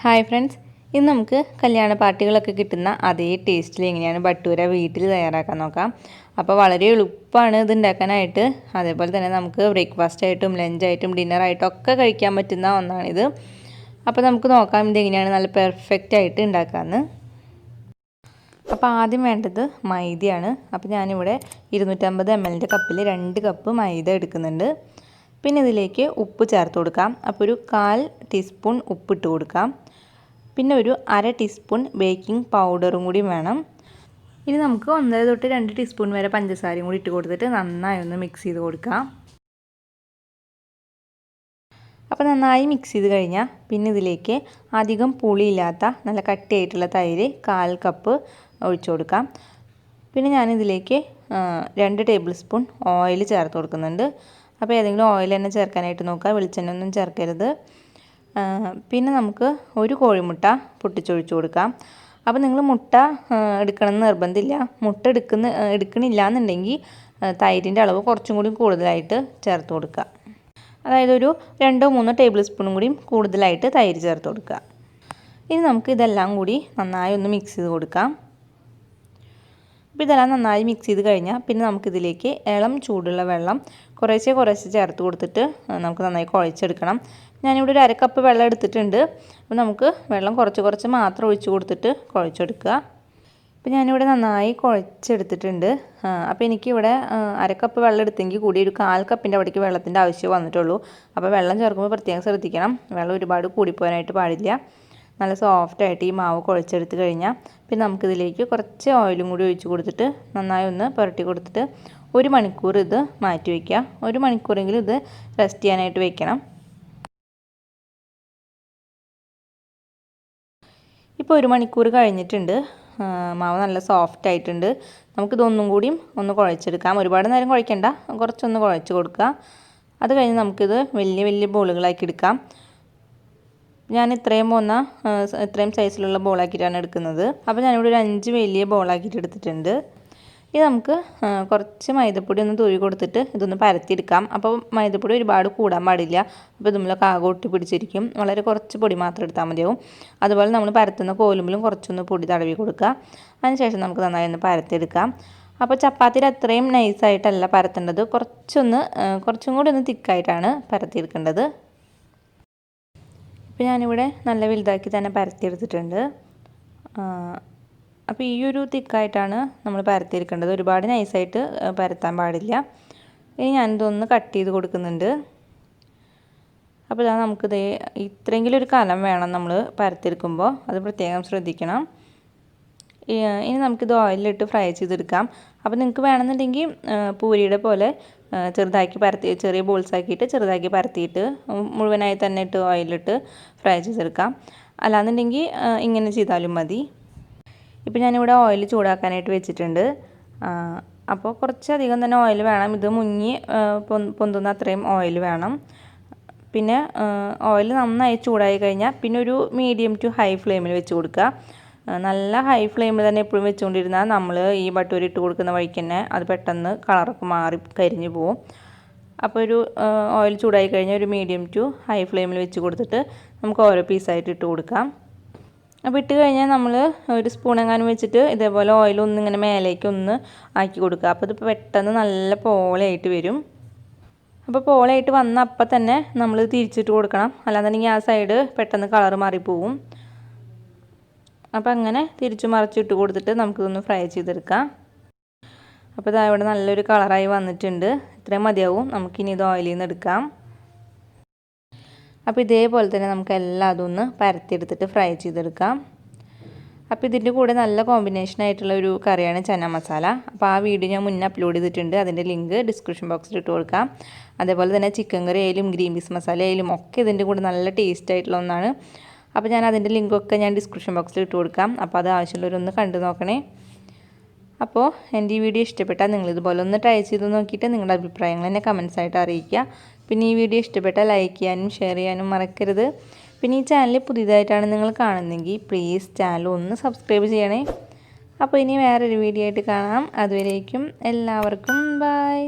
Hi friends, ഇന്ന് നമുക്ക് കല്യാണ പാർട്ടികളൊക്കെ കിട്ടുന്ന അതേ ടേസ്റ്റിൽ എങ്ങനെയാണ് ബട്ടൂര വീട്ടിൽ തയ്യാറാക്കാൻ നോക്കാം. അപ്പോൾ വളരെ എളുപ്പമാണ് ഇത് ഉണ്ടാക്കാനായിട്ട്. അതേപോലെ തന്നെ നമുക്ക് ബ്രേക്ക്ഫാസ്റ്റ് ആയിട്ടും ലഞ്ചായിട്ടും ഡിന്നറായിട്ടും ഒക്കെ കഴിക്കാൻ പറ്റുന്ന ഒന്നാണിത്. അപ്പോൾ നമുക്ക് നോക്കാം ഇതെങ്ങനെയാണ് നല്ല പെർഫെക്റ്റ് ആയിട്ട് ഉണ്ടാക്കാമെന്ന്. അപ്പോൾ ആദ്യം വേണ്ടത് മൈദയാണ്. അപ്പോൾ ഞാനിവിടെ 250 ml കപ്പിൽ 2 കപ്പ് മൈദ എടുക്കുന്നുണ്ട്. പിന്നെ ഇതിലേക്ക് ഉപ്പ് ചേർത്ത് കൊടുക്കാം. അപ്പോൾ ഒരു 1/4 ടീസ്പൂൺ ഉപ്പിട്ട് കൊടുക്കാം. പിന്നെ ഒരു 1/2 ടീസ്പൂൺ ബേക്കിംഗ് പൗഡറും കൂടി വേണം. ഇനി നമുക്ക് 1.5 തൊട്ട് 2 ടീസ്പൂൺ വരെ പഞ്ചസാരയും കൂടി ഇട്ട് കൊടുത്തിട്ട് നന്നായി ഒന്ന് മിക്സ് ചെയ്ത് കൊടുക്കാം. അപ്പോൾ നന്നായി മിക്സ് ചെയ്ത് കഴിഞ്ഞാൽ പിന്നെ ഇതിലേക്ക് അധികം പുളിയില്ലാത്ത നല്ല കട്ടിയായിട്ടുള്ള തൈര് 1/4 കപ്പ് ഒഴിച്ചു കൊടുക്കാം. പിന്നെ ഞാനിതിലേക്ക് 2 ടേബിൾ സ്പൂൺ ഓയിൽ ചേർത്ത് കൊടുക്കുന്നുണ്ട്. അപ്പോൾ ഏതെങ്കിലും ഓയിൽ തന്നെ ചേർക്കാനായിട്ട് നോക്കുക, വെളിച്ചെണ്ണ ഒന്നും ചേർക്കരുത്. പിന്നെ നമുക്ക് ഒരു കോഴിമുട്ട പൊട്ടിച്ചൊഴിച്ച് കൊടുക്കാം. അപ്പോൾ നിങ്ങൾ മുട്ട എടുക്കണമെന്ന് നിർബന്ധമില്ല. മുട്ട എടുക്കണില്ല എന്നുണ്ടെങ്കിൽ തൈരിൻ്റെ അളവ് കുറച്ചും കൂടി കൂടുതലായിട്ട് ചേർത്ത് കൊടുക്കുക. അതായത് ഒരു 2-3 ടേബിൾ സ്പൂണും കൂടി കൂടുതലായിട്ട് തൈര് ചേർത്ത് കൊടുക്കുക. ഇനി നമുക്ക് ഇതെല്ലാം കൂടി നന്നായി ഒന്ന് മിക്സ് ചെയ്ത് കൊടുക്കാം. അപ്പോൾ ഇതെല്ലാം നന്നായി മിക്സ് ചെയ്ത് കഴിഞ്ഞാൽ പിന്നെ നമുക്കിതിലേക്ക് ഇളം ചൂടുള്ള വെള്ളം കുറേശ്ശെ ചേർത്ത് കൊടുത്തിട്ട് നമുക്ക് നന്നായി കുഴച്ചെടുക്കണം. ഞാനിവിടെ ഒരു 1/2 കപ്പ് വെള്ളം എടുത്തിട്ടുണ്ട്. അപ്പോൾ നമുക്ക് വെള്ളം കുറച്ച് മാത്രം ഒഴിച്ച് കൊടുത്തിട്ട് കുഴച്ചെടുക്കുക. അപ്പോൾ ഞാനിവിടെ നന്നായി കുഴച്ചെടുത്തിട്ടുണ്ട്. അപ്പോൾ എനിക്കിവിടെ 1/2 കപ്പ് വെള്ളം എടുത്തെങ്കിൽ കൂടി ഒരു 1/4 കപ്പിൻ്റെ അവിടേക്ക് വെള്ളത്തിൻ്റെ ആവശ്യം വന്നിട്ടുള്ളൂ. അപ്പോൾ വെള്ളം ചേർക്കുമ്പോൾ പ്രത്യേകം ശ്രദ്ധിക്കണം. വെള്ളം ഒരുപാട് കൂടിപ്പോകാനായിട്ട് പാടില്ല. നല്ല സോഫ്റ്റായിട്ട് ഈ മാവ് കുഴച്ചെടുത്ത് കഴിഞ്ഞാൽ പിന്നെ നമുക്കിതിലേക്ക് കുറച്ച് ഓയിലും കൂടി ഒഴിച്ച് കൊടുത്തിട്ട് നന്നായി ഒന്ന് പുരട്ടി കൊടുത്തിട്ട് 1 മണിക്കൂർ ഇത് മാറ്റി വയ്ക്കുക. 1 മണിക്കൂറെങ്കിലും ഇത് റെസ്റ്റ് ചെയ്യാനായിട്ട് വെക്കണം. ഇപ്പോൾ 1 മണിക്കൂർ കഴിഞ്ഞിട്ടുണ്ട്. മാവ് നല്ല സോഫ്റ്റ് ആയിട്ടുണ്ട്. നമുക്കിതൊന്നും കൂടിയും ഒന്ന് കുഴച്ചെടുക്കാം. ഒരുപാട് നേരം കുഴയ്ക്കണ്ട, കുറച്ചൊന്ന് കുഴച്ച് കൊടുക്കുക. അത് കഴിഞ്ഞ് നമുക്കിത് വലിയ ബോളുകളാക്കി എടുക്കാം. ഞാൻ ഇത്രയും സൈസിലുള്ള ബോളാക്കിയിട്ടാണ് എടുക്കുന്നത്. അപ്പോൾ ഞാനിവിടെ ഒരു 5 വലിയ ബോളാക്കിയിട്ട് എടുത്തിട്ടുണ്ട്. ഇത് നമുക്ക് കുറച്ച് മൈദപ്പൊടി ഒന്ന് തൂവി കൊടുത്തിട്ട് ഇതൊന്ന് പരത്തിയെടുക്കാം. അപ്പോൾ മൈദപ്പൊടി ഒരുപാട് കൂടാൻ പാടില്ല. അപ്പോൾ ഇതുമ്മലൊക്കെ ആകെ ഒട്ടി പിടിച്ചിരിക്കും. വളരെ കുറച്ച് പൊടി മാത്രം എടുത്താൽ മതിയാവും. അതുപോലെ നമ്മൾ പരത്തുന്ന കോലുമ്പിലും കുറച്ചൊന്ന് പൊടി തടവി കൊടുക്കുക. അതിനുശേഷം നമുക്ക് നന്നായി ഒന്ന് പരത്തിയെടുക്കാം. അപ്പോൾ ചപ്പാത്തിയുടെ അത്രയും നൈസായിട്ടല്ല പരത്തേണ്ടത്, കുറച്ചും കൂടി ഒന്ന് തിക്കായിട്ടാണ് പരത്തിയെടുക്കേണ്ടത്. ഇപ്പോൾ ഞാനിവിടെ നല്ല വലുതാക്കി തന്നെ പരത്തിയെടുത്തിട്ടുണ്ട്. അപ്പോൾ ഈ ഒരു തിക്കായിട്ടാണ് നമ്മൾ പരത്തിയെടുക്കേണ്ടത്. ഒരുപാട് നൈസായിട്ട് പരത്താൻ പാടില്ല. ഇനി ഞാനിതൊന്ന് കട്ട് ചെയ്ത് കൊടുക്കുന്നുണ്ട്. അപ്പോൾ ഇതാ നമുക്കിത് ഇത്രയെങ്കിലും ഒരു കനം വേണം നമ്മൾ പരത്തിയെടുക്കുമ്പോൾ, അത് പ്രത്യേകം ശ്രദ്ധിക്കണം. ഇനി നമുക്കിത് ഓയിലിട്ട് ഫ്രൈ ചെയ്തെടുക്കാം. അപ്പോൾ നിങ്ങൾക്ക് വേണമെന്നുണ്ടെങ്കിൽ പൂരിയുടെ പോലെ ചെറിയ ബോൾസ് ആക്കിയിട്ട് ചെറുതാക്കി പരത്തിയിട്ട് മുഴുവനായി തന്നെ ഇട്ട് ഓയിലിട്ട് ഫ്രൈ ചെയ്തെടുക്കാം. അല്ലാന്നുണ്ടെങ്കിൽ ഇങ്ങനെ ചെയ്താലും മതി. ഇപ്പോൾ ഞാനിവിടെ ഓയിൽ ചൂടാക്കാനായിട്ട് വെച്ചിട്ടുണ്ട്. അപ്പോൾ കുറച്ചധികം തന്നെ ഓയിൽ വേണം. ഇത് മുങ്ങി പൊന്തുന്ന അത്രയും ഓയിൽ വേണം. പിന്നെ ഓയിൽ നന്നായി ചൂടായി കഴിഞ്ഞാൽ പിന്നെ ഒരു മീഡിയം ടു ഹൈ ഫ്ലെയിമിൽ വെച്ച് കൊടുക്കുക. നല്ല ഹൈ ഫ്ലെയിമിൽ തന്നെ എപ്പോഴും വെച്ചുകൊണ്ടിരുന്നാൽ നമ്മൾ ഈ ബട്ടൂര ഇട്ട് കൊടുക്കുന്ന വഴിക്ക് തന്നെ അത് പെട്ടെന്ന് കളറൊക്കെ മാറി കരിഞ്ഞു പോവും. അപ്പോൾ ഒരു ഓയിൽ ചൂടായി കഴിഞ്ഞാൽ ഒരു മീഡിയം ടു ഹൈ ഫ്ലെയിമിൽ വെച്ച് കൊടുത്തിട്ട് നമുക്ക് ഓരോ പീസായിട്ട് ഇട്ട് കൊടുക്കാം. അപ്പോൾ ഇട്ട് കഴിഞ്ഞാൽ നമ്മൾ ഒരു സ്പൂൺ എങ്ങാനും വെച്ചിട്ട് ഇതേപോലെ ഓയിൽ ഒന്നിങ്ങനെ മേലേക്ക് ഒന്ന് ആക്കി കൊടുക്കുക. അപ്പോൾ ഇത് പെട്ടെന്ന് നല്ല പോളയായിട്ട് വരും. അപ്പോൾ പോളയായിട്ട് വന്ന അപ്പം തന്നെ നമ്മൾ തിരിച്ചിട്ട് കൊടുക്കണം. അല്ലാന്നുണ്ടെങ്കിൽ ആ സൈഡ് പെട്ടെന്ന് കളർ മാറിപ്പോവും. അപ്പോൾ അങ്ങനെ തിരിച്ചു മറിച്ചിട്ട് കൊടുത്തിട്ട് നമുക്കിതൊന്ന് ഫ്രൈ ചെയ്തെടുക്കാം. അപ്പോൾ ഇതാ ഇവിടെ നല്ലൊരു കളറായി വന്നിട്ടുണ്ട്. ഇത്രയും മതിയാവും. നമുക്കിനി ഇത് ഓയിലിൽ നിന്ന് എടുക്കാം. അപ്പോൾ ഇതേപോലെ തന്നെ നമുക്ക് എല്ലാം അതൊന്ന് പരത്തിയെടുത്തിട്ട് ഫ്രൈ ചെയ്തെടുക്കാം. അപ്പോൾ ഇതിൻ്റെ കൂടെ നല്ല കോമ്പിനേഷൻ ആയിട്ടുള്ള ഒരു കറിയാണ് ചന മസാല. അപ്പോൾ ആ വീഡിയോ ഞാൻ മുന്നേ അപ്ലോഡ് ചെയ്തിട്ടുണ്ട്. അതിൻ്റെ ലിങ്ക് ഡിസ്ക്രിപ്ഷൻ ബോക്സിൽ ഇട്ട് കൊടുക്കാം. അതേപോലെ തന്നെ ചിക്കൻ കറി ആയാലും ഗ്രീൻ പീസ് മസാല ആയാലും ഒക്കെ ഇതിൻ്റെ കൂടെ നല്ല ടേസ്റ്റ് ആയിട്ടുള്ള ഒന്നാണ്. അപ്പോൾ ഞാൻ അതിൻ്റെ ലിങ്കൊക്കെ ഞാൻ ഡിസ്ക്രിപ്ഷൻ ബോക്സിൽ ഇട്ട് കൊടുക്കാം. അപ്പോൾ അത് ആവശ്യമുള്ളവരൊന്ന് കണ്ടു നോക്കണേ. അപ്പോൾ എൻ്റെ ഈ വീഡിയോ ഇഷ്ടപ്പെട്ടാൽ നിങ്ങളിതുപോലെ ഒന്ന് ട്രൈ ചെയ്ത് നോക്കിയിട്ട് നിങ്ങളുടെ അഭിപ്രായങ്ങൾ എന്നെ കമൻസ് ആയിട്ട് അറിയിക്കുക. പിന്നെ ഈ വീഡിയോ ഇഷ്ടപ്പെട്ടാൽ ലൈക്ക് ചെയ്യാനും ഷെയർ ചെയ്യാനും മറക്കരുത്. പിന്നെ ഈ ചാനൽ പുതിയതായിട്ടാണ് നിങ്ങൾ കാണുന്നതെങ്കിൽ പ്ലീസ് ചാനൽ ഒന്ന് സബ്സ്ക്രൈബ് ചെയ്യണേ. അപ്പോൾ ഇനി വേറൊരു വീഡിയോ ആയിട്ട് കാണാം. അതുവരേക്കും എല്ലാവർക്കും ബൈ.